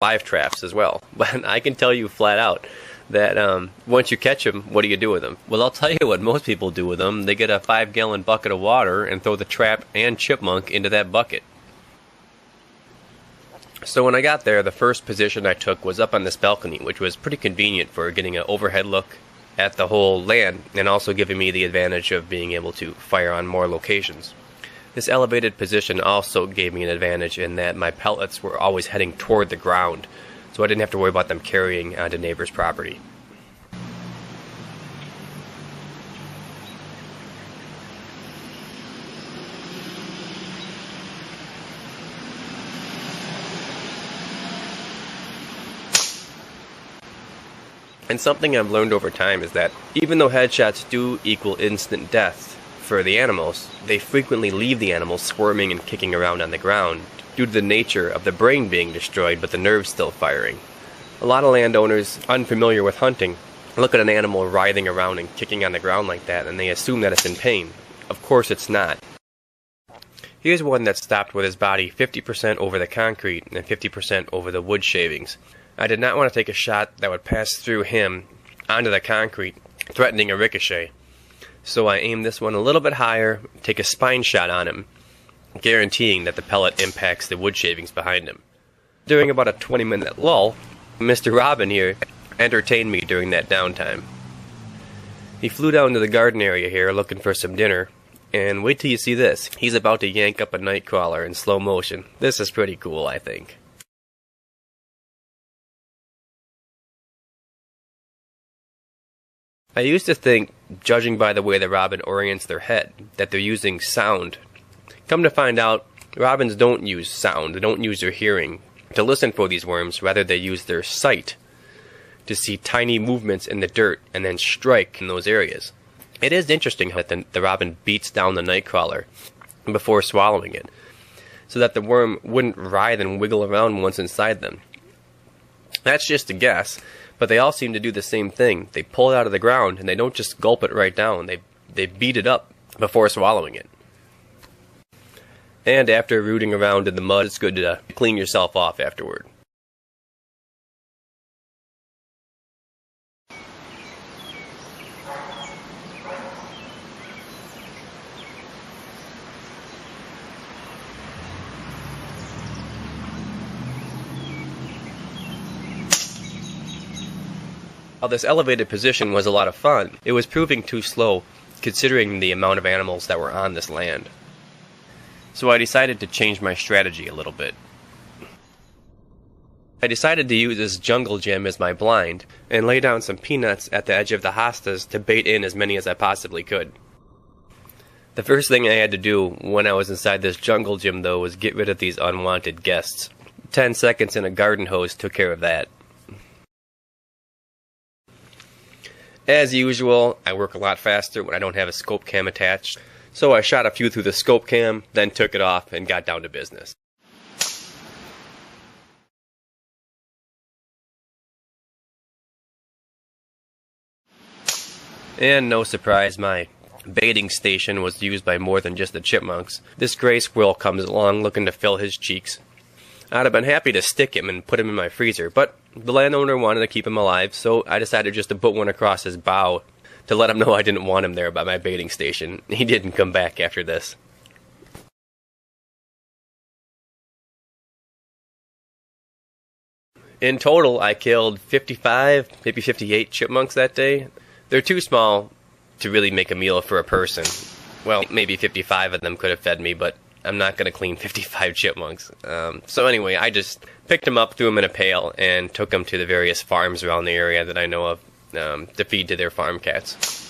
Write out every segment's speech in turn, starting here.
live traps as well. But I can tell you flat out that once you catch them, what do you do with them? Well, I'll tell you what most people do with them. They get a 5-gallon bucket of water and throw the trap and chipmunk into that bucket. So when I got there, the first position I took was up on this balcony, which was pretty convenient for getting an overhead look at the whole land and also giving me the advantage of being able to fire on more locations. This elevated position also gave me an advantage in that my pellets were always heading toward the ground, so I didn't have to worry about them carrying onto neighbors' property. And something I've learned over time is that even though headshots do equal instant death for the animals, they frequently leave the animals squirming and kicking around on the ground due to the nature of the brain being destroyed but the nerves still firing. A lot of landowners unfamiliar with hunting look at an animal writhing around and kicking on the ground like that and they assume that it's in pain. Of course it's not. Here's one that stopped with his body 50% over the concrete and 50% over the wood shavings. I did not want to take a shot that would pass through him onto the concrete, threatening a ricochet. So I aimed this one a little bit higher, take a spine shot on him, guaranteeing that the pellet impacts the wood shavings behind him. During about a 20-minute lull, Mr. Robin here entertained me during that downtime. He flew down to the garden area here looking for some dinner, and wait till you see this. He's about to yank up a nightcrawler in slow motion. This is pretty cool, I think. I used to think, judging by the way the robin orients their head, that they're using sound. Come to find out, robins don't use sound, they don't use their hearing to listen for these worms, rather they use their sight to see tiny movements in the dirt and then strike in those areas. It is interesting how the robin beats down the nightcrawler before swallowing it, so that the worm wouldn't writhe and wiggle around once inside them. That's just a guess. But they all seem to do the same thing. They pull it out of the ground, and they don't just gulp it right down. They beat it up before swallowing it. And after rooting around in the mud, it's good to clean yourself off afterward. While this elevated position was a lot of fun, it was proving too slow considering the amount of animals that were on this land. So I decided to change my strategy a little bit. I decided to use this jungle gym as my blind and lay down some peanuts at the edge of the hostas to bait in as many as I possibly could. The first thing I had to do when I was inside this jungle gym though was get rid of these unwanted guests. 10 seconds in a garden hose took care of that. As usual, I work a lot faster when I don't have a scope cam attached, so I shot a few through the scope cam, then took it off and got down to business. And no surprise, my baiting station was used by more than just the chipmunks. This gray squirrel comes along looking to fill his cheeks. I'd have been happy to stick him and put him in my freezer, but the landowner wanted to keep him alive, so I decided just to put one across his bow to let him know I didn't want him there by my baiting station. He didn't come back after this. In total, I killed 55, maybe 58 chipmunks that day. They're too small to really make a meal for a person. Well, maybe 55 of them could have fed me, but I'm not going to clean 55 chipmunks. So anyway, I just picked them up, threw them in a pail, and took them to the various farms around the area that I know of to feed to their farm cats.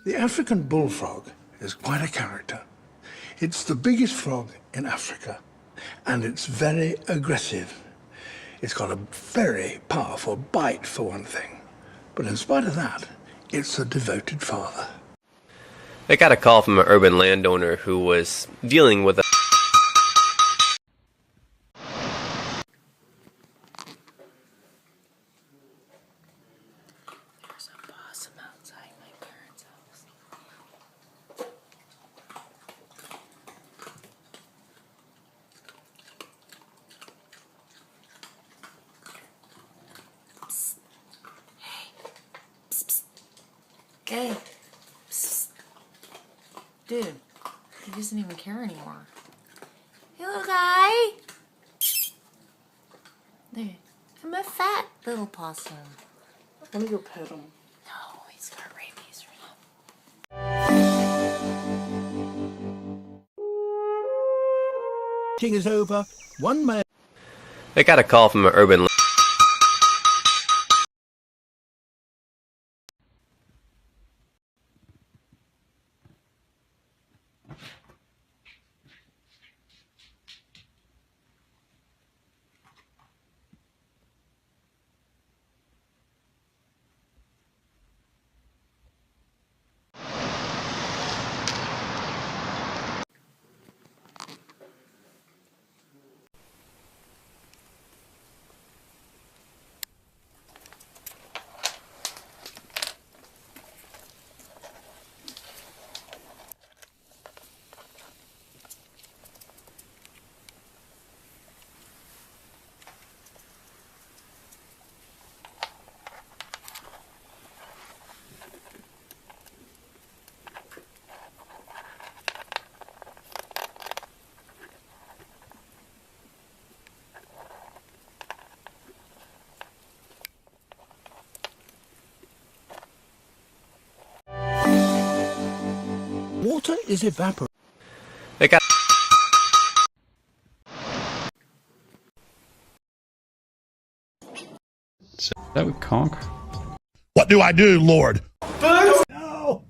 The African bullfrog is quite a character. It's the biggest frog in Africa, and it's very aggressive. It's got a very powerful bite, for one thing. But in spite of that, it's a devoted father. I got a call from an urban landowner who was dealing with a There's a possum outside my parents' house. Psst. Hey. Psst, psst. Hey. Psst. Dude, he doesn't even care anymore. Hey, little guy. There. I'm a fat little possum. Let me go pet him. No, he's got rabies right now. King is over. One man. I got a call from an urban Water is evaporating. I got Is that with conch? What do I do, Lord? No!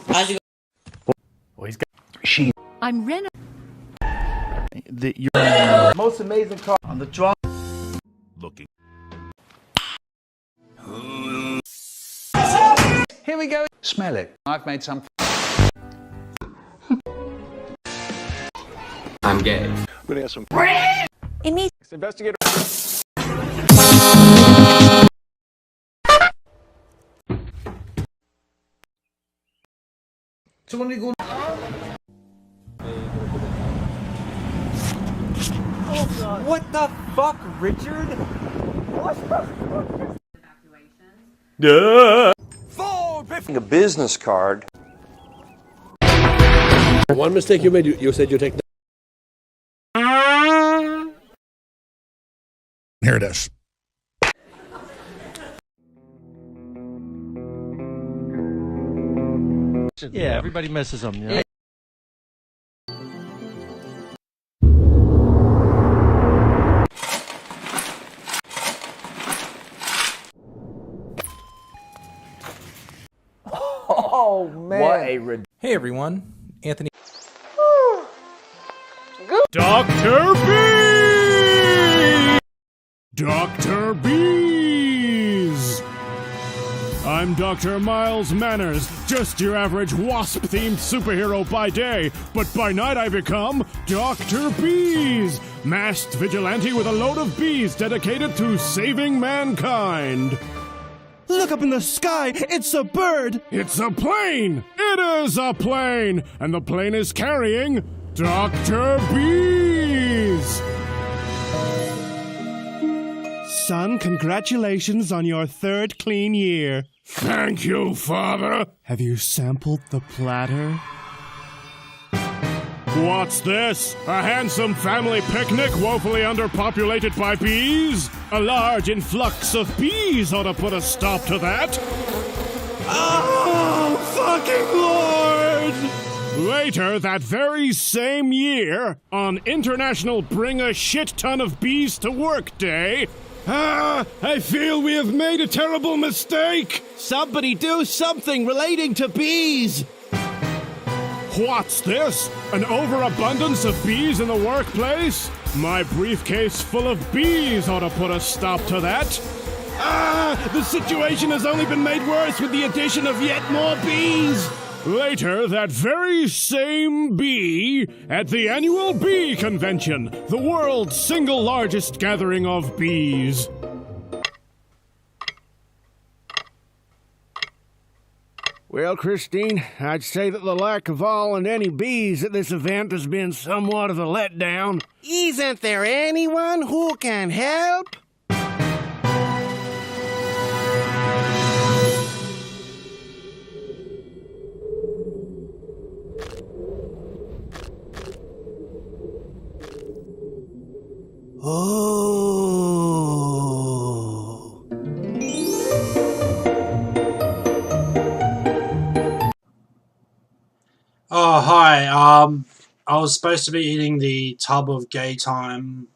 How'd you Oh, he's got... She... I'm Ren. Your most amazing car on the drop. Looking. Here we go. Smell it. I've made some. I'm gay. I'm gonna have some. It needs. Investigator. What the fuck, Richard? A business card. One mistake you made, you said you take. Here it is. Yeah, everybody misses them. Yeah. Oh, man. What a Hey, everyone. Anthony. Dr. B! Dr. Bees! I'm Dr. Miles Manners, just your average wasp-themed superhero by day, but by night I become Dr. Bees, masked vigilante with a load of bees dedicated to saving mankind. Look up in the sky! It's a bird! It's a plane! It is a plane! And the plane is carrying Dr. Bees! Son, congratulations on your 3rd clean year. Thank you, Father! Have you sampled the platter? What's this? A handsome family picnic woefully underpopulated by bees? A large influx of bees ought to put a stop to that. Oh, fucking Lord! Later that very same year, on International Bring a Shit Ton of Bees to Work Day, I feel we have made a terrible mistake. Somebody do something relating to bees. What's this? An overabundance of bees in the workplace? My briefcase full of bees ought to put a stop to that. The situation has only been made worse with the addition of yet more bees. Later, that very same bee at the annual bee convention, the world's single largest gathering of bees. Well, Christine, I'd say that the lack of all and any bees at this event has been somewhat of a letdown. Isn't there anyone who can help? Oh. Oh, hi. I was supposed to be eating the tub of gay time